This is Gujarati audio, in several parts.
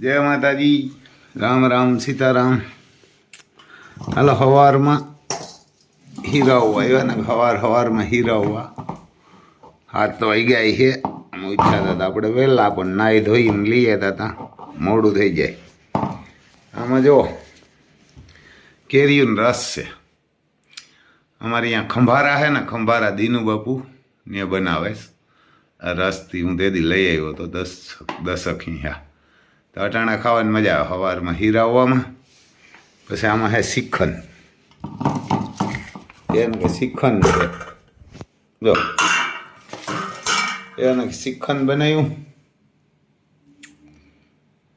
જય માતાજી, રામ રામ સીતારામ. હાલો, સવારમાં હીરાઓ આવ્યા ને સવારમાં હીરાઓવા 7 વાગ્યા છે. અમે ઈચ્છા હતા આપણે વહેલા, પણ નાહી ધોઈને લઈ આવ્યા હતા, મોડું થઈ જાય. આમાં જો કેરીનો રસ છે. અમારે અહીંયા ખંભારા છે ને, ખંભારા દીનુ બાપુ ને બનાવે આ રસથી. હું તેથી લઈ આવ્યો તો 10 ખીયા. તો અટાણા ખાવાની મજા આવે સવારમાં હીરાવામાં. પછી આમાં છે શ્રીખંડ, એને કે શ્રીખંડ છે. જો એને શ્રીખંડ બનાવ્યું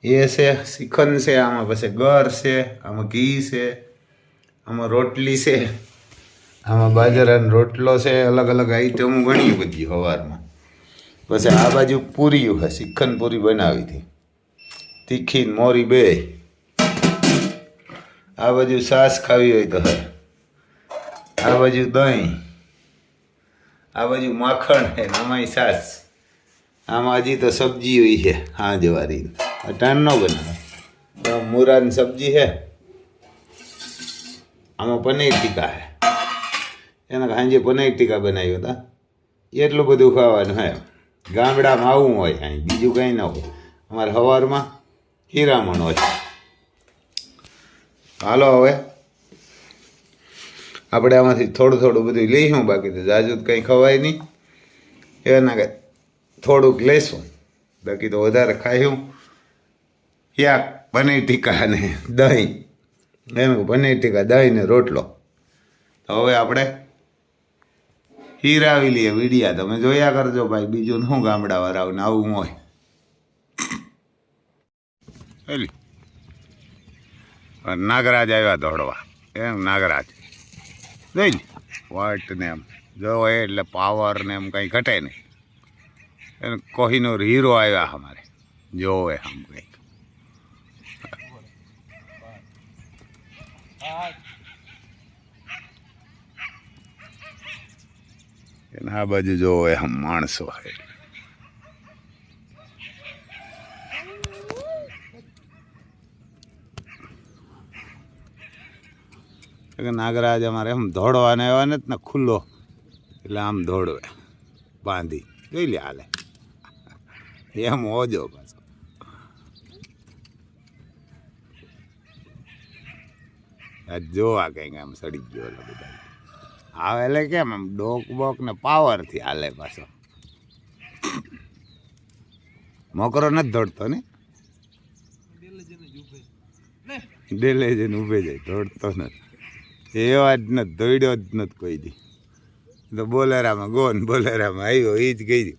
એ છે, શ્રીખંડ છે. આમાં પછી ગર છે, આમાં ઘી છે, આમાં રોટલી છે, આમાં બાજરાનો રોટલો છે. અલગ અલગ આઈટમો ઘણી બધી સવારમાં. પછી આ બાજુ પૂરીયું છે, શ્રીખંડ પૂરી બનાવી હતી, તીખી મોરી બે. આ બાજુ છાશ ખાવી હોય તો હે, આ બાજુ દહીં, આ બાજુ માખણ છે, આમાંય છાશ. આમાં હજી તો સબ્જી હોય છે હાંજવારી, અટાણ ન બનાવે. મૂરાની સબ્જી છે, આમાં પનીર ટીકા છે. એના સાંજે પનીર ટીકા બનાવ્યું હતા. એટલું બધું ખાવાનું હે. ગામડામાં આવું હોય, અહીં બીજું કંઈ ન હોય. અમારે સવારમાં હીરામણ હોય. હાલો, હવે આપણે આમાંથી થોડું થોડું બધું લઈશું, બાકી તો જાજુ કંઈ ખવાય નહીં. એના કે થોડુંક લઈશું, બાકી તો વધારે ખાઈશું. યા પનીર ટીકા ને દહીં, એમ પનીર ટીકા દહીં ને રોટલો. તો હવે આપણે હીરાવી લઈએ. વિડીયા તમે જોયા કરજો ભાઈ, બીજું શું ગામડાવાળાઓને આવું હોય. નાગરાજ આવ્યા દોડવા, એમ નાગરાજ જોઈ ને વાટ ને એમ જો એટલે પાવર ને એમ કંઈ ઘટે નહીં. એને કોહિનૂર હીરો આવ્યા અમારે, જોવે આમ કંઈક. આ બાજુ જોવે આમ માણસો છે. નાગરાજ અમારે એમ દોડવાને આવ્યા ને ને ખુલ્લો, એટલે આમ દોડવે બાંધી જોઈ લે હાલે એમ હોજો પાછો. જોવા કંઈક આમ સડી ગયો બધા આવે, એટલે કેમ આમ ડોક બોક ને પાવરથી હાલે પાછો. મોકરો નથી દોડતો ને, ડેલે જઈને ઊભે જાય, દોડતો નથી. એવા જ નથી, દોડ્યો જ નથી કોઈ દી. તો બોલેરામાં ગોન બોલેરામાં આવ્યો એ જ કહી દઉં.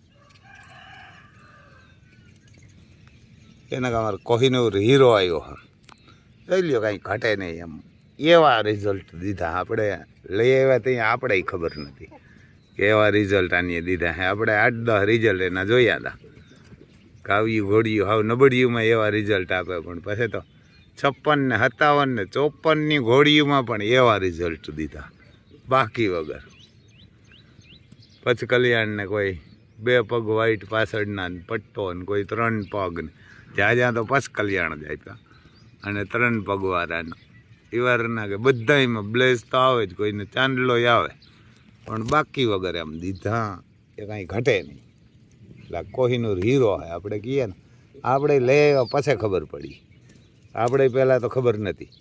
એના કે અમારે કોહિનૂર હીરો આવ્યો, જોઈ લ્યો કાંઈ ઘટે નહીં એમ. એવા રિઝલ્ટ દીધા આપણે લઈ આવ્યા ત્યાં, આપણે ખબર નથી કે એવા રિઝલ્ટ આની દીધા હે. આપણે 8-10 રિઝલ્ટ એના જોયા હતા. કાવ્યું ઘોડિયું હાવ નબળિયુંમાં એવા રિઝલ્ટ આપે, પણ પછી તો 56 ને 57 ને 54ની ઘોડિયુંમાં પણ એવા રિઝલ્ટ દીધા, બાકી વગર. પછી કલ્યાણને કોઈ 2 પગ વાઈટ પાછળના પટ્ટો ને કોઈ 3 પગ ને, જ્યાં તો પછી કલ્યાણ જ આપ્યા. અને 3 પગવાળાના એવારના કે બધામાં બ્લેઝ તો આવે જ, કોઈને ચાંદલો આવે, પણ બાકી વગર એમ દીધા એ કાંઈ ઘટે નહીં. એટલે કોહિનૂર હીરો હોય આપણે કહીએ ને. આપણે લઈ આવ્યા પછી ખબર પડી, આપણે પહેલાં તો ખબર નથી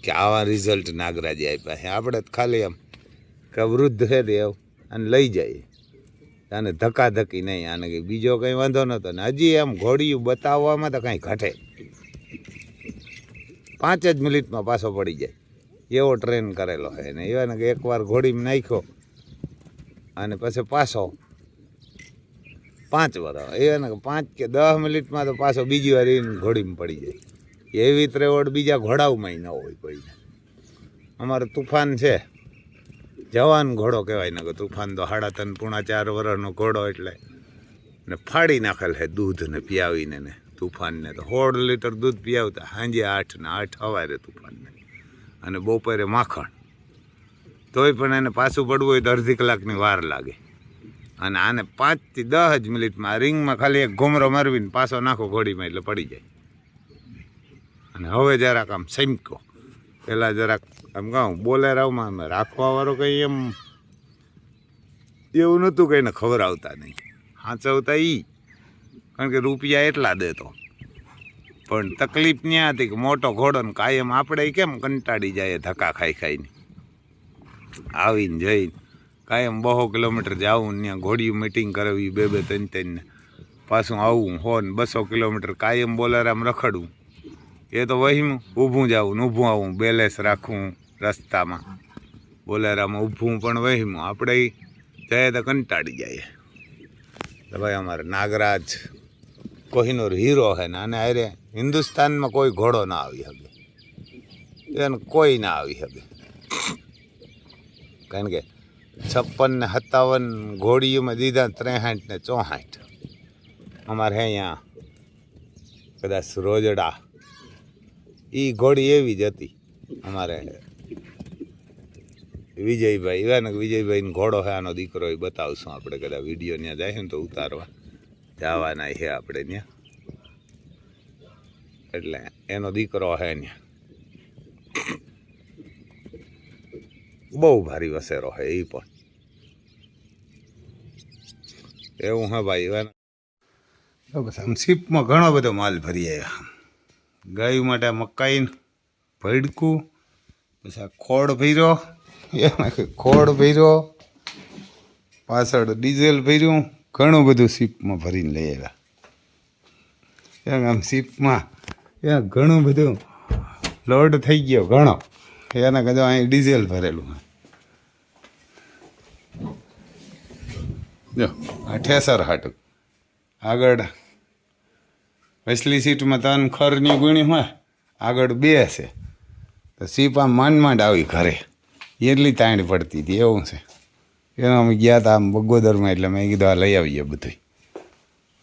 કે આવા રિઝલ્ટ નાગરાજે આપ્યા છે. આપણે તો ખાલી એમ કે વૃદ્ધ છે તે અને લઈ જાય, આને ધક્કાધક્કી નહીં, આને કંઈ બીજો કંઈ વાંધો નહોતો. ને હજી એમ ઘોડિયું બતાવવામાં તો કાંઈ ઘટે, 5 જ મિનિટમાં પાછો પડી જાય એવો ટ્રેન કરેલો છે. ને એવાને કે એકવાર ઘોડીમાં નાખ્યો અને પછી પાછો 5 વર્ષ, એવાને કે 5 કે 10 મિનિટમાં તો પાછો બીજી વાર એને ઘોડીમાં પડી જાય. એવી ત્રેવડ બીજા ઘોડાઓમાં ન હોય કોઈને. અમારે તુફાન છે, જવાન ઘોડો કહેવાય ને, કે તુફાન તો 3.5-4 વર્ષનો ઘોડો, એટલે ને ફાડી નાખેલ છે દૂધ ને પીયાવીને. ને તુફાનને તો 16 લીટર દૂધ પીયાવતા, સાંજે 8 ને 8 સવારે તુફાનને, અને બપોરે માખણ. તોય પણ એને પાછું પડવું હોય તો અડધી કલાકની વાર લાગે. અને આને 5 થી 10 જ મિનિટમાં રિંગમાં ખાલી એક ઘૂમરો મારવીને પાછો નાખો ઘોડીમાં એટલે પડી જાય. અને હવે જરાક આમ સમકો, પહેલાં જરાક આમ કહું બોલેરાવમાં અમે રાખવાવાળો કંઈ એમ એવું નહોતું કંઈને ખબર આવતા નહીં, સાચવતા કારણ કે રૂપિયા એટલા દેતો. પણ તકલીફ ત્યાં હતી કે મોટો ઘોડો ને કાયમ આપણે કેમ કંટાળી જાય ધક્કા ખાઈ ખાઈને આવીને જઈને કાયમ 200 કિલોમીટર જવું, ત્યાં ઘોડિયું મીટિંગ કરાવી 2-2 3-3 ને પાછું આવવું, 100 ને 200 કિલોમીટર કાયમ બોલેરામ રખડવું. એ તો વહીમું ઊભું જવું ને ઊભું આવવું, બેલેન્સ રાખવું રસ્તામાં. બોલેરામાં ઊભું પણ વહીમું, આપણે જાય તો કંટાળી જાય. તો ભાઈ અમારે નાગરાજ કોહિનૂર હીરો છે ને, આને અરે હિન્દુસ્તાનમાં કોઈ ઘોડો ના આવી શકે, એને કોઈ ના આવી શકે. કારણ કે 56 ને 57 ઘોડીઓમાં દીધા, 63 ને 64. અમારે અહીંયા કદાચ રોજડા એ ઘોડી એવી જ હતી. અમારે વિજયભાઈ એવા ને વિજયભાઈનો ઘોડો છે, આનો દીકરો, એ બતાવશું આપણે કદાચ વિડીયો ત્યાં જાય ને તો ઉતારવા જવાના છે આપણે ત્યાં. એટલે એનો દીકરો છે ત્યાં, બહુ ભારી વસેરો છે એ પણ. એવું હા ભાઈ. બસ આમ શીપમાં ઘણો બધો માલ ભરી આવ્યા. ગાય માટે મકાઈ ભડકું, પછી ખોડ ભર્યો, ખોડ ભર્યો, પાછળ ડીઝલ ભર્યું, ઘણું બધું શીપમાં ભરીને લઈ આવ્યા. આમ શીપમાં ઘણું બધું લોડ થઈ ગયો ઘણો, એના કદાચ અહીં ડીઝલ ભરેલું. જો આ ઠેસર હાટું આગળ વસલી સીટમાં 3 ખરની ગુણી હોય, આગળ 2 છે. તો સીપ આમ માંડ આવી ઘરે, એટલી તાણ પડતી હતી. એવું છે. એનો અમે ગયા હતા આમ બગોદરમાં, એટલે મેં કીધું આ લઈ આવીએ બધું.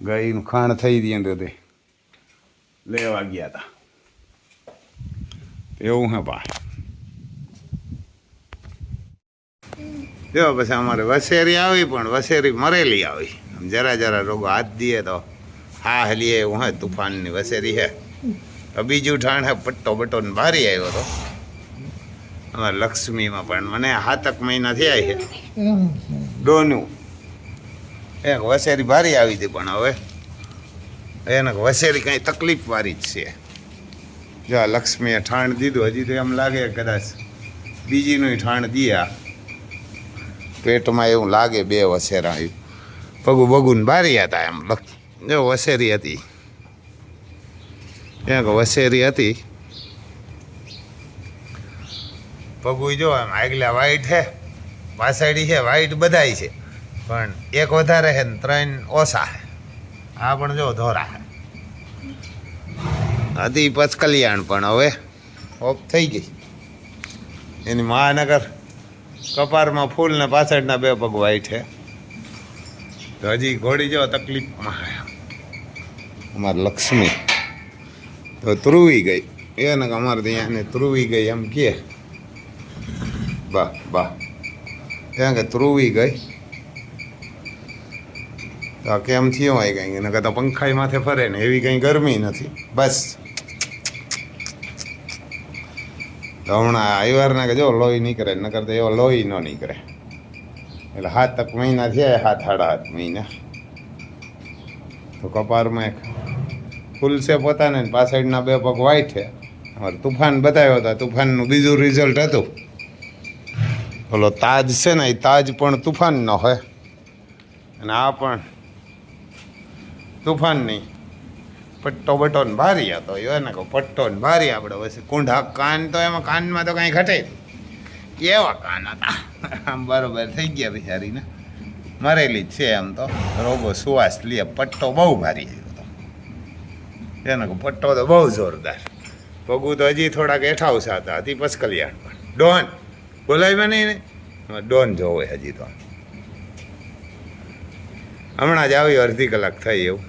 ગાયનું ખાણ થઈ હતી તો તે લેવા ગયા હતા. એવું હે ભાઈ. જો પછી અમારે વસેરી આવી, પણ વસેરી મરેલી આવી. જરા જરા રોગો હાથ દઈએ તો હા હલીએ એવું હે. તુફાનની વસેરી હે. બીજું ઠાણ હે પટ્ટો બટ્ટો ને ભારી આવ્યો હતો અમારે લક્ષ્મીમાં. પણ મને 7 મહિના થયા છે ડોનું. એક વસેરી ભારી આવી હતી, પણ હવે એને વસેરી કાંઈ તકલીફ વાળી જ છે. જો આ લક્ષ્મીએ ઠાણ દીધું, હજી તો એમ લાગે કદાચ બીજીનું ઠાણ દીયા. પેટમાં એવું લાગે 2 વસેરા આવ્યું. પગું બગુન ભારી હતા એમ. જો વસેરી હતી, એક વસેરી હતી. પગું જો એમ આગલા વાઈટ છે, પાછાડી છે વાઈટ બધાય છે, પણ એક વધારે છે ને 3 ઓછા છે. આ પણ જો ધોરા છે. હતી પચકલ્યાણ, પણ હવે ઓફ થઈ ગઈ. એની મહાનગર કપારમાં ફૂલ ને પાછળના 2 પગ વાઈટ છે. તો હજી ઘોડી જો તકલીફમાં અમારે લક્ષ્મી તો ત્રુવી ગઈ. એને અમારે ત્યાં ત્રુવી ગઈ એમ કે બા ત્યાં કે ત્રુવી ગઈ. તો કેમ થયો હોય કંઈ, એને કરતાં પંખાઈ માથે ફરે ને એવી કંઈ ગરમી નથી. બસ તો હમણાં આવ્યારના કે જો લોહી નીકળે, ન કરતા એવો લોહી ન નીકળે. એટલે 7 મહિના થયા, 7-7.5 મહિના. તો કપારમાં એક ફૂલ છે પોતાને, પાછળના 2 પગ વાઈટ છે. અમારે તુફાન બતાવ્યો હતા, તુફાનનું બીજું રિઝલ્ટ હતું. ઓલો તાજ છે ને, એ તાજ પણ તુફાનનો હોય, અને આ પણ તુફાનની પટ્ટો બટ્ટો ને ભારી હતો. એને કહું પટ્ટો ને ભારી. આપણે પછી કુંઢા કાન તો એમાં કાનમાં તો કાંઈ ઘટે એવા કાન હતા. આમ બરોબર થઈ ગયા બિચારીને. મરેલી જ છે એમ તો, રોગો સુવાસ લે. પટ્ટો બહુ ભારી આવ્યો હતો. એને કહું પટ્ટો તો બહુ જોરદાર. પગું તો હજી થોડાક હેઠાવસા હતા. હતી પચકલ્યાણ પણ. ડોન બોલાવ્યા નહીં ને, ડોન જોવે હજી તો. હમણાં જ આવી, અડધી કલાક થઈ. એવું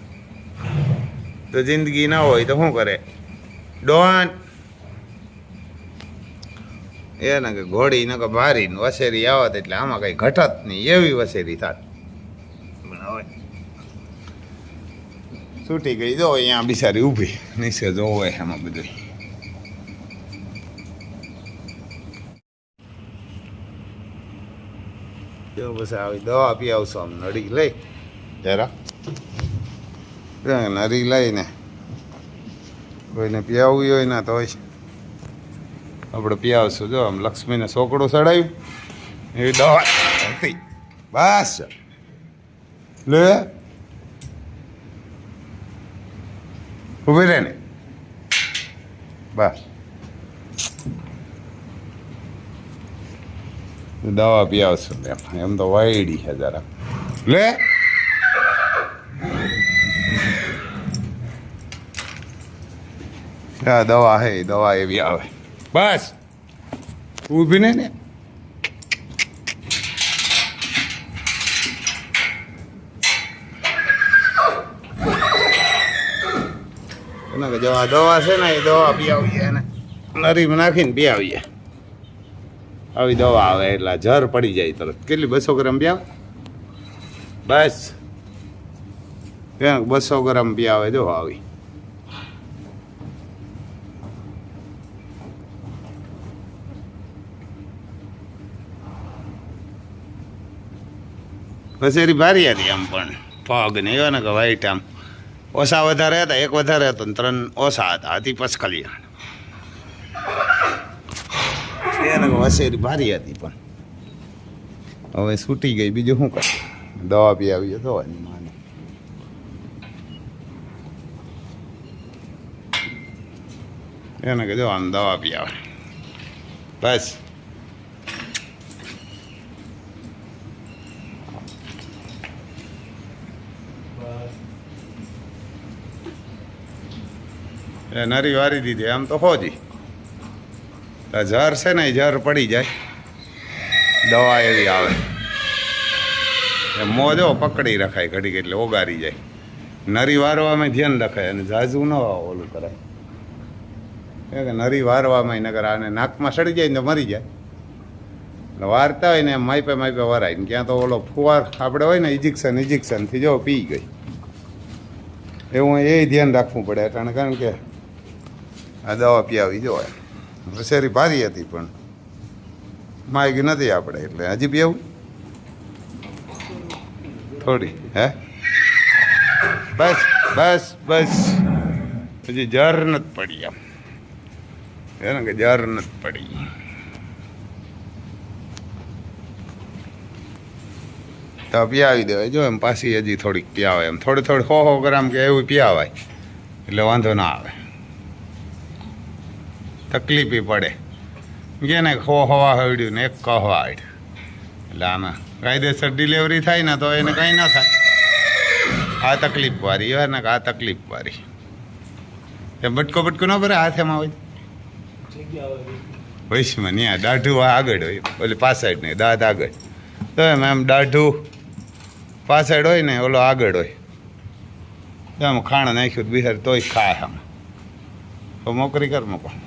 તો જિંદગી ના હોય તો શું કરે ડોન. એને કે ઘોડી ન કે ભારી વસેરી આવત, એટલે આમાં કંઈ ઘટત નહીં. એવી વસેરી થાત. છૂટી ગઈ જો અહીંયા બિચારી ઊભી નીચે જોવે એમાં બધું જો બસ આવી દવા આપી આવશો આમ નળી લઈ જરા નળી લઈને કોઈને પીયાવું હોય ને તો આપણે પીયાવશું જો આમ લક્ષ્મીને સોકડું ચડાવ્યું એવી દવા હતી બસ લે ઉભી રહે ને બસ દવા પીયાવશું એમ તો વાયડી છે જરા લે આ દવા હે દવા એવી આવે બસ ઊભી ને જો આ દવા છે ને એ દવા પીઆવીએ એને નરીમાં નાખીને પીઆવીએ આવી દવા આવે એટલે જર પડી જાય તરત કેટલી 200 ગ્રામ પીઆવે બસ 200 ગ્રામ પીઆવે જો આવી વસેરી ભારી હતી આમ પણ પગ ને એવા ને કે વાઈટ આમ ઓછા વધારે હતા એક વધારે હતો ને 3 ઓછા હતા હતી પસકલિયાણ એને વસેરી ભારી હતી પણ હવે છૂટી ગઈ બીજું શું કરે દવા પી આવી દવાની માને એને કે જો આમ દવા પી આવે બસ એ નરી વારી દીધી આમ તો હોજી ઝર છે ને એ ઝર પડી જાય દવા એવી આવે એ મોજો પકડી રખાય ઘડીક એટલે ઓગારી જાય નરી વારવામાં ધ્યાન રખાય અને ઝાઝું ન ઓલું કરાય કે નરી વારવામાં નગર આને નાકમાં સડી જાય ને તો મરી જાય એટલે વારતા હોય ને એમ માપે વરાય ને ક્યાં તો ઓલો ફુવાર આપણે હોય ને ઇજેક્શનથી જો પી ગઈ એવું એ ધ્યાન રાખવું પડે એટલે કારણ કે આ દવા પીવી જો શેરી ભારી હતી પણ માગી નથી આપણે એટલે હજી પીવું થોડી હે બસ બસ બસ હજી જર નથી પડી આમ એને કે જર નથી પડી તો પીવી દેવાય જો એમ પાછી હજી થોડીક પીવાય એમ થોડી 100 ગ્રામ કે એવું પીવાય એટલે વાંધો ના આવે તકલીફ પડે કે ને હવા હવડ્યું ને એક કહવાડ એટલે આમાં કાયદેસર ડિલિવરી થાય ને તો એને કંઈ ના થાય આ તકલીફ વાળી હોય ને આ તકલીફ વાળી એ બટકો ન ભરે હાથેમાં હોય વૈશમાં ત્યાં દાઢું આગળ હોય ઓલી પાછળ ને દાંત આગળ તો એમ દાઢું પાછળ હોય ને ઓલો આગળ હોય તો આમ ખાણ નાખ્યું બિહાર તોય ખાય આમ તો મોકરી કર મૂકો